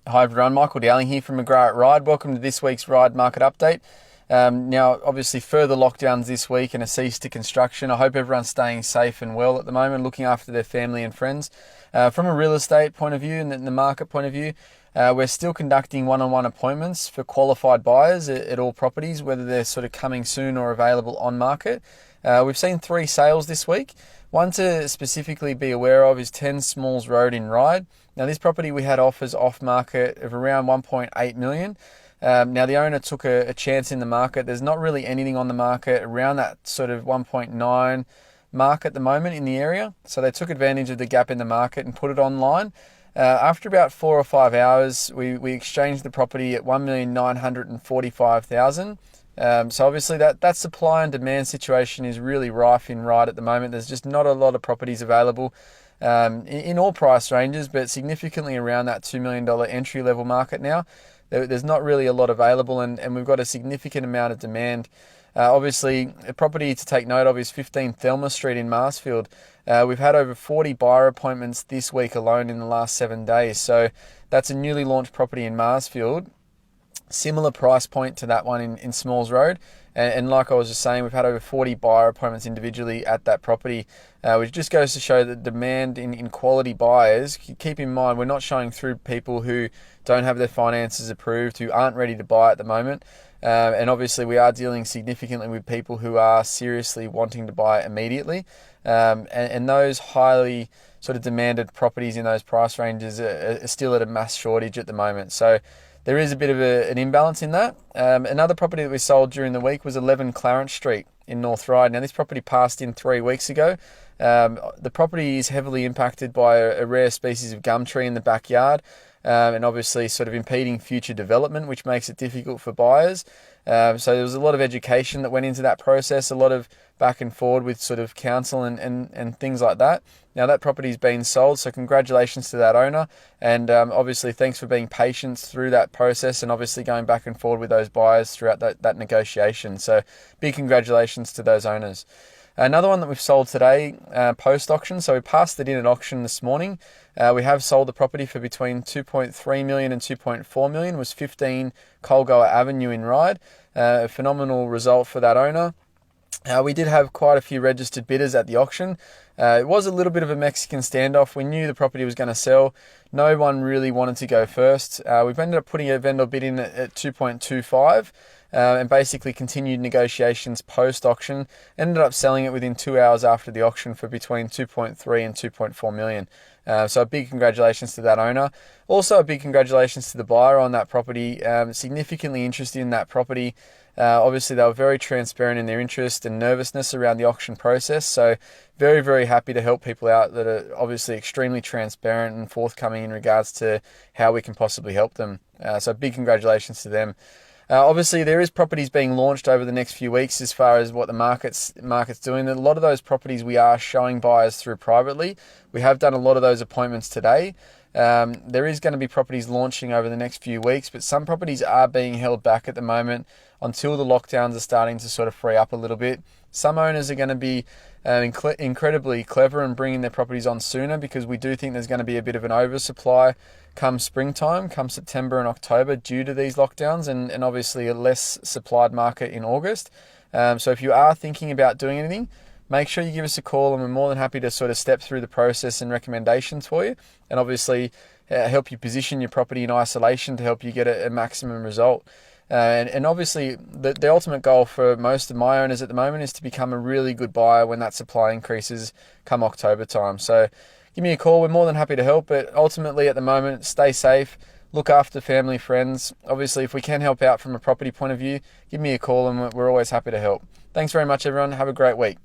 Hi everyone, Michael Dowling here from McGrath at Ryde. Welcome to this week's Ryde Market Update. Now, obviously, further lockdowns this week and a cease to construction. I hope everyone's staying safe and well at the moment, looking after their family and friends. From a real estate point of view and the market point of view, we're still conducting one-on-one appointments for qualified buyers at all properties, whether they're sort of coming soon or available on market. We've seen 3 sales this week. One to specifically be aware of is 10 Smalls Road in Ryde. Now, this property we had offers off market of around 1.8 million. Now, the owner took a chance in the market. There's not really anything on the market around that sort of 1.9 mark at the moment in the area. So they took advantage of the gap in the market and put it online. After about 4 or 5 hours, we exchanged the property at 1,945,000. So obviously that supply and demand situation is really rife in Ryde at the moment. There's just not a lot of properties available in all price ranges, but significantly around that $2 million entry level market now. There's not really a lot available, and we've got a significant amount of demand. Obviously, a property to take note of is 15 Thelma Street in Marsfield. We've had over 40 buyer appointments this week alone in the last 7 days. So that's a newly launched property in Marsfield. Similar price point to that one in Smalls Road. And like I was just saying, we've had over 40 buyer appointments individually at that property, which just goes to show that demand in quality buyers. Keep in mind, we're not showing through people who don't have their finances approved, who aren't ready to buy at the moment. And obviously, we are dealing significantly with people who are seriously wanting to buy immediately. And those highly sort of demanded properties in those price ranges are still at a mass shortage at the moment. So there is a bit of an imbalance in that. Another property that we sold during the week was 11 Clarence Street in North Ryde. Now, this property passed in 3 weeks ago. The property is heavily impacted by a rare species of gum tree in the backyard, and obviously sort of impeding future development, which makes it difficult for buyers. So there was a lot of education that went into that process, a lot of back and forward with sort of council and things like that. Now that property's been sold, so congratulations to that owner, and obviously thanks for being patient through that process and obviously going back and forward with those buyers throughout that negotiation. So big congratulations to those owners. Another one that we've sold today, post-auction, so we passed it in at auction this morning. We have sold the property for between 2.3 million and 2.4 million, was 15 Kulgoa Avenue in Ryde. A phenomenal result for that owner. We did have quite a few registered bidders at the auction. It was a little bit of a Mexican standoff. We knew the property was going to sell. No one really wanted to go first. We've ended up putting a vendor bid in at 2.25 and basically continued negotiations post-auction. Ended up selling it within 2 hours after the auction for between 2.3 and 2.4 million. So a big congratulations to that owner. Also a big congratulations to the buyer on that property. Significantly interested in that property. Obviously, they were very transparent in their interest and nervousness around the auction process. So very, very happy to help people out that are obviously extremely transparent and forthcoming in regards to how we can possibly help them. So big congratulations to them. Obviously, there is properties being launched over the next few weeks as far as what the market's doing. A lot of those properties we are showing buyers through privately. We have done a lot of those appointments today. There is going to be properties launching over the next few weeks, but some properties are being held back at the moment until the lockdowns are starting to sort of free up a little bit. Some owners are going to be incredibly clever and bringing their properties on sooner, because we do think there's going to be a bit of an oversupply come springtime, come September and October, due to these lockdowns and obviously a less supplied market in August. So if you are thinking about doing anything, make sure you give us a call, and we're more than happy to sort of step through the process and recommendations for you, and obviously help you position your property in isolation to help you get a maximum result. And obviously, the ultimate goal for most of my owners at the moment is to become a really good buyer when that supply increases come October time. So give me a call. We're more than happy to help. But ultimately, at the moment, stay safe, look after family, friends. Obviously, if we can help out from a property point of view, give me a call, and we're always happy to help. Thanks very much, everyone. Have a great week.